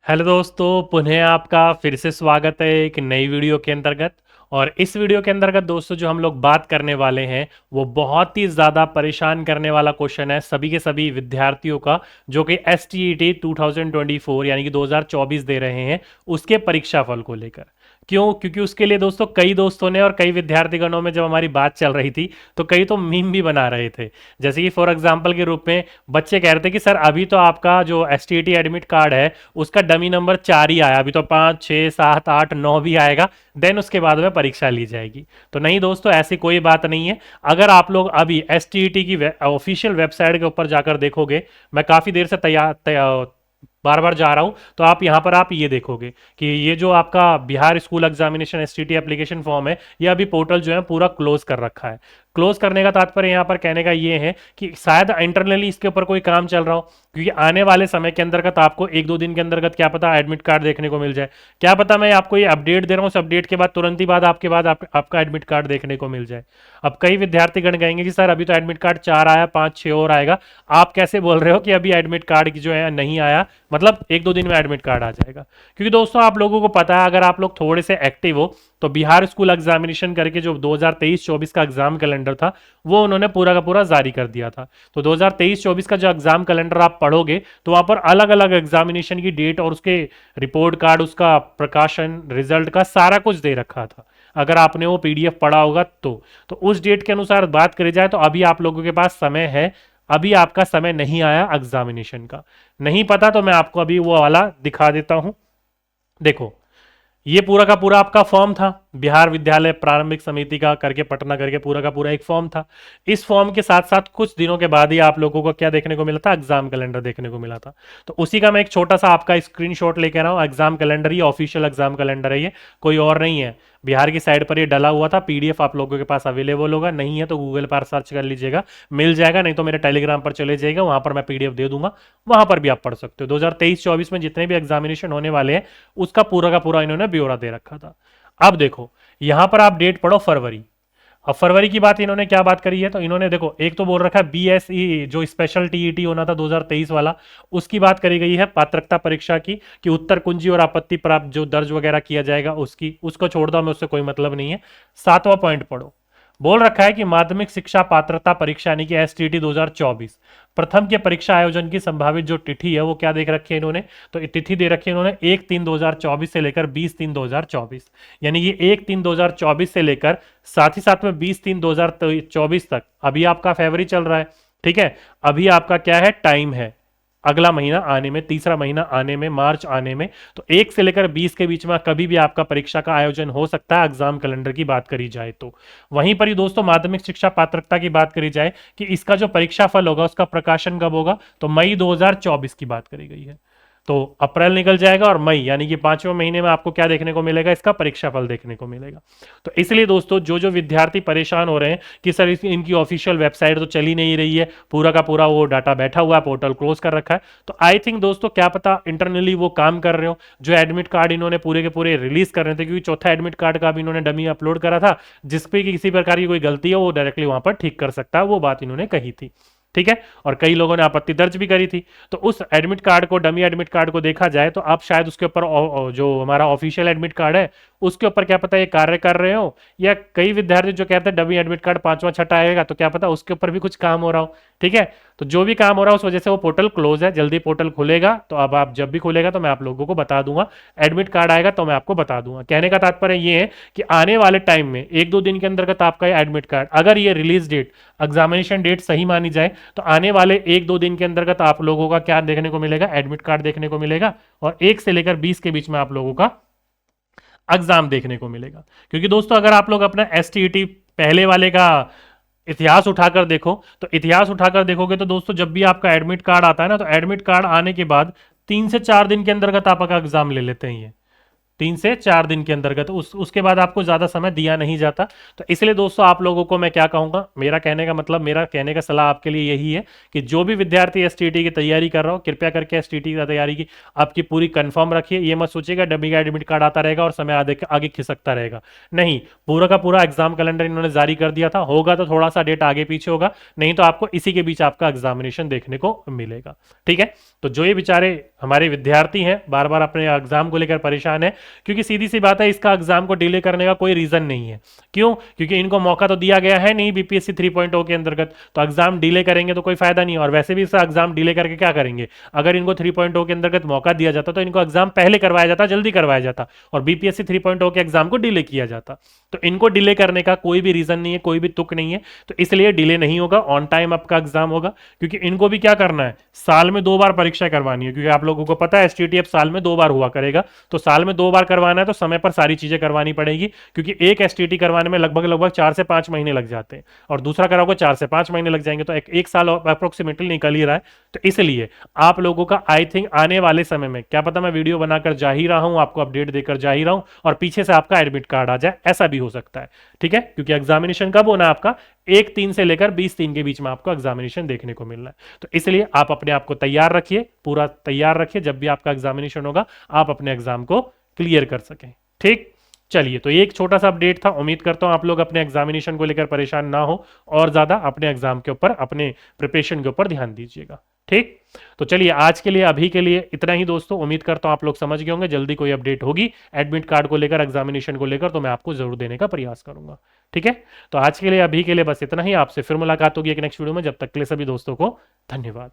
Hello दोस्तों, पुनः आपका फिर से स्वागत है एक नई वीडियो के अंतर्गत। और इस वीडियो के अंतर्गत दोस्तों जो हम लोग बात करने वाले हैं वो बहुत ही ज़्यादा परेशान करने वाला क्वेश्चन है सभी के सभी विद्यार्थियों का, जो कि एस टी ई टी 2024 यानी कि 2024 दे रहे हैं उसके परीक्षा फल को लेकर। क्यों? क्योंकि उसके लिए दोस्तों कई दोस्तों ने और कई विद्यार्थीगणों में जब हमारी बात चल रही थी तो कई तो मीम भी बना रहे थे। जैसे कि फॉर एग्जाम्पल के रूप में बच्चे कह रहे थे कि सर अभी तो आपका जो S T E T admit card है उसका डमी नंबर 4 ही आया, अभी तो 5 6 7 8 9 भी आएगा, देन उसके बाद में परीक्षा ली जाएगी। तो नहीं दोस्तों, ऐसी कोई बात नहीं है। अगर आप लोग अभी एस टी ई टी की ऑफिशियल वेबसाइट के ऊपर जाकर देखोगे, मैं काफ़ी देर से तैयार बार बार जा रहा हूं, तो आप यहां पर आप ये देखोगे कि ये जो आपका Bihar school examination STT application form है, ये अभी पोर्टल जो है पूरा क्लोज कर रखा है। क्लोज करने का तात्पर्य यहां पर कहने का ये है कि शायद इंटरनली इसके ऊपर कोई काम चल रहा हो, क्योंकि आने वाले समय के अंतर्गत आपको एक दो दिन के अंतर्गत क्या पता एडमिट कार्ड देखने को मिल जाए। क्या पता मैं आपको ये अपडेट दे रहा हूँ, उस अपडेट के बाद तुरंत ही आपका एडमिट कार्ड देखने को मिल जाए। अब कई विद्यार्थीगण कहेंगे कि सर अभी तो एडमिट कार्ड 4 आया, 5 6 और आएगा, आप कैसे बोल रहे हो कि अभी एडमिट कार्ड की जो है नहीं आया, मतलब एक दो दिन में एडमिट कार्ड आ जाएगा। क्योंकि दोस्तों आप लोगों को पता है, अगर आप लोग थोड़े से एक्टिव हो तो बिहार स्कूल एग्जामिनेशन करके जो 2023-24 का एग्जाम कैलेंडर था वो उन्होंने पूरा का पूरा जारी कर दिया था। तो 2023-24 का जो एग्जाम कैलेंडर आप पढ़ोगे तो वहां पर अलग अलग एग्जामिनेशन की डेट और उसके रिपोर्ट कार्ड, उसका प्रकाशन, रिजल्ट का सारा कुछ दे रखा था। अगर आपने वो पीडीएफ पढ़ा होगा तो उस डेट के अनुसार बात करी जाए तो अभी आप लोगों के पास समय है। अभी आपका समय नहीं आया एग्जामिनेशन का। नहीं पता तो मैं आपको अभी वो वाला दिखा देता हूं। देखो, ये पूरा का पूरा आपका फॉर्म था, बिहार विद्यालय प्रारंभिक समिति का करके पटना करके पूरा का पूरा एक फॉर्म था। इस फॉर्म के साथ साथ कुछ दिनों के बाद ही आप लोगों को क्या देखने को मिला था? एग्जाम कैलेंडर देखने को मिला था। तो उसी का मैं एक छोटा सा आपका स्क्रीनशॉट लेके रहा हूँ। एग्जाम कैलेंडर, ये ऑफिशियल एग्जाम कैलेंडर है, ये कोई और नहीं है। बिहार की साइड पर ये डला हुआ था, पीडीएफ आप लोगों के पास अवेलेबल होगा, नहीं है तो गूगल पर सर्च कर लीजिएगा, मिल जाएगा। नहीं तो मेरे टेलीग्राम पर चले जाइएगा, वहां पर मैं पीडीएफ दे दूंगा, वहां पर भी आप पढ़ सकते हो। 2023-24 में जितने भी एग्जामिनेशन होने वाले हैं उसका पूरा का पूरा इन्होंने ब्यौरा दे रखा था। अब देखो, यहां पर आप डेट पढ़ो फरवरी। अब फरवरी की बात इन्होंने क्या बात करी है, तो इन्होंने देखो एक तो बोल रखा है बीएसई जो स्पेशल टीईटी होना था 2023 वाला, उसकी बात करी गई है पात्रता परीक्षा की, कि उत्तर कुंजी और आपत्ति प्राप्त जो दर्ज वगैरह किया जाएगा उसकी, उसको छोड़ दो, हमें उससे कोई मतलब नहीं है। 7वां पॉइंट पढ़ो। बोल रखा है कि माध्यमिक शिक्षा पात्रता परीक्षा यानी कि एसटीटी 2024 प्रथम के परीक्षा आयोजन की संभावित जो तिथि है वो क्या देख रखी है इन्होंने, तो तिथि दे रखी है इन्होंने 1/3/2024 से लेकर 20/3/2024, यानी कि 1/3/2024 से लेकर साथ ही साथ में 20/3/2024 तक। अभी आपका फरवरी चल रहा है, ठीक है, अभी आपका क्या है, टाइम है अगला महीना आने में, तीसरा महीना आने में, मार्च आने में। तो 1 से लेकर 20 के बीच में कभी भी आपका परीक्षा का आयोजन हो सकता है, एग्जाम कैलेंडर की बात करी जाए तो। वहीं पर ही दोस्तों माध्यमिक शिक्षा पात्रता की बात करी जाए कि इसका जो परीक्षा फल होगा उसका प्रकाशन कब होगा, तो मई 2024 की बात करी गई है। तो अप्रैल निकल जाएगा और मई यानी कि 5वें महीने में आपको क्या देखने को मिलेगा, इसका परीक्षा फल देखने को मिलेगा। तो इसलिए दोस्तों जो जो विद्यार्थी परेशान हो रहे हैं कि सर इनकी ऑफिशियल वेबसाइट तो चली नहीं रही है, पूरा का पूरा वो डाटा बैठा हुआ है, पोर्टल क्लोज कर रखा है, तो आई थिंक दोस्तों क्या पता इंटरनली वो काम कर रहे हो। जो एडमिट कार्ड इन्होंने पूरे के पूरे रिलीज कर रहे थे, क्योंकि चौथा एडमिट कार्ड का भी इन्होंने डमी अपलोड करा था, जिसपे किसी प्रकार की कोई गलती है वो डायरेक्टली वहां पर ठीक कर सकता है, वो बात इन्होंने कही थी, ठीक है। और कई लोगों ने आपत्ति दर्ज भी करी थी। तो उस एडमिट कार्ड को, डमी एडमिट कार्ड को देखा जाए तो आप शायद उसके ऊपर जो हमारा ऑफिशियल एडमिट कार्ड है उसके ऊपर क्या पता ये कार्य कर रहे हो, या कई विद्यार्थी जो कहते हैं डमी एडमिट कार्ड 5वां 6ठा आएगा, तो क्या पता उसके ऊपर भी कुछ काम हो रहा हो, ठीक है। तो जो भी काम हो रहा है उस वजह से वो पोर्टल क्लोज है। जल्दी पोर्टल खुलेगा तो अब आप जब भी खुलेगा तो मैं आप लोगों को बता दूंगा, एडमिट कार्ड आएगा तो मैं आपको बता दूंगा। कहने का तात्पर्य ये है कि आने वाले टाइम में एक दो दिन के अंतर्गत आपका एडमिट कार्ड, अगर ये रिलीज डेट, एग्जामिनेशन डेट सही मानी जाए, तो आने वाले एक दो दिन के अंतर्गत आप लोगों का क्या देखने को मिलेगा, एडमिट कार्ड देखने को मिलेगा, और 1 से लेकर 20 के बीच में आप लोगों का एग्जाम देखने को मिलेगा। क्योंकि दोस्तों अगर आप लोग अपना एसटीईटी पहले वाले का इतिहास उठाकर देखो, तो इतिहास उठाकर देखोगे तो दोस्तों जब भी आपका एडमिट कार्ड आता है ना, तो एडमिट कार्ड आने के बाद 3 से 4 दिन के अंतर्गत आपका एग्जाम ले लेते हैं ये, 3 से 4 दिन के अंतर्गत, उसके बाद आपको ज्यादा समय दिया नहीं जाता। तो इसलिए दोस्तों आप लोगों को मैं क्या कहूंगा, मेरा कहने का मतलब, मेरा कहने का सलाह आपके लिए यही है कि जो भी विद्यार्थी एसटीटी की तैयारी कर रहा हो, कृपया करके एसटीटी की तैयारी की आपकी पूरी कंफर्म रखिए। ये मत सोचिएगा डमी का एडमिट कार्ड आता रहेगा और समय आगे आगे खिसकता रहेगा, नहीं, पूरा का पूरा एग्जाम कैलेंडर इन्होंने जारी कर दिया था। होगा तो थोड़ा सा डेट आगे पीछे होगा, नहीं तो आपको इसी के बीच आपका एग्जामिनेशन देखने को मिलेगा, ठीक है। तो जो ये बेचारे हमारे विद्यार्थी हैं बार बार अपने एग्जाम को लेकर परेशान है, क्योंकि सीधी सी बात है इसका एग्जाम को डिले करने का कोई रीजन नहीं है। क्यों? क्योंकि इनको मौका तो दिया गया है नहीं बीपीएससी 3.0 के अंतर्गत, तो एग्जाम डिले करेंगे तो कोई फायदा नहीं है। और वैसे भी इसका एग्जाम डिले करके क्या करेंगे? अगर इनको 3.0 के अंतर्गत मौका दिया जाता तो इनको एग्जाम पहले करवाया जाता, जल्दी करवाया जाता, और बीपीएससी 3.0 के एग्जाम को डिले किया जाता। तो इनको डिले करने का कोई भी रीजन नहीं है, कोई भी तुक नहीं है, तो इसलिए डिले नहीं होगा, ऑन टाइम आपका एग्जाम होगा। क्योंकि इनको भी क्या करना है, साल में 2 बार परीक्षा करवानी है, क्योंकि आप लोगों को पता है एसटीटीएफ साल में 2 बार हुआ करेगा। तो साल में 2 बार करवाना है तो समय पर सारी चीजें करवानी पड़ेगी, क्योंकि एक एसटीटी करवाने में लगभग लगभग 4 से 5 महीने लग जाते हैं, और दूसरा कराओगे 4 से 5 महीने लग जाएंगे, तो एक साल अप्रोक्सीमेटली निकल ही रहा है। तो इसलिए आप लोगों का आई थिंक आने वाले समय में, क्या पता मैं वीडियो बनाकर जा ही रहा हूं, आपको अपडेट देकर जा ही रहा हूं, और पीछे से आपका एडमिट कार्ड आ जाए, ऐसा भी हो सकता है। ठीक है, क्योंकि एग्जामिनेशन कब होना है आपका, 1/3 से लेकर 20/3 के बीच में आपको एग्जामिनेशन देखने को मिलना है। तो इसलिए आप अपने आप को तैयार रखिए, पूरा तैयार रखिए, जब भी आपका एग्जामिनेशन होगा आप अपने एग्जाम को क्लियर कर सकें। ठीक, चलिए, तो ये एक छोटा सा अपडेट था। उम्मीद करता हूं आप लोग अपने एग्जामिनेशन को लेकर परेशान ना हो, और ज्यादा अपने एग्जाम के ऊपर, अपने प्रिपरेशन के ऊपर ध्यान दीजिएगा। ठीक, तो चलिए आज के लिए, अभी के लिए इतना ही दोस्तों। उम्मीद करता हूं आप लोग समझ गए होंगे। जल्दी कोई अपडेट होगी एडमिट कार्ड को लेकर, एग्जामिनेशन को लेकर, तो मैं आपको जरूर देने का प्रयास करूंगा। ठीक है, तो आज के लिए, अभी के लिए बस इतना ही। आपसे फिर मुलाकात होगी एक नेक्स्ट वीडियो में। जब तक के लिए सभी दोस्तों को धन्यवाद।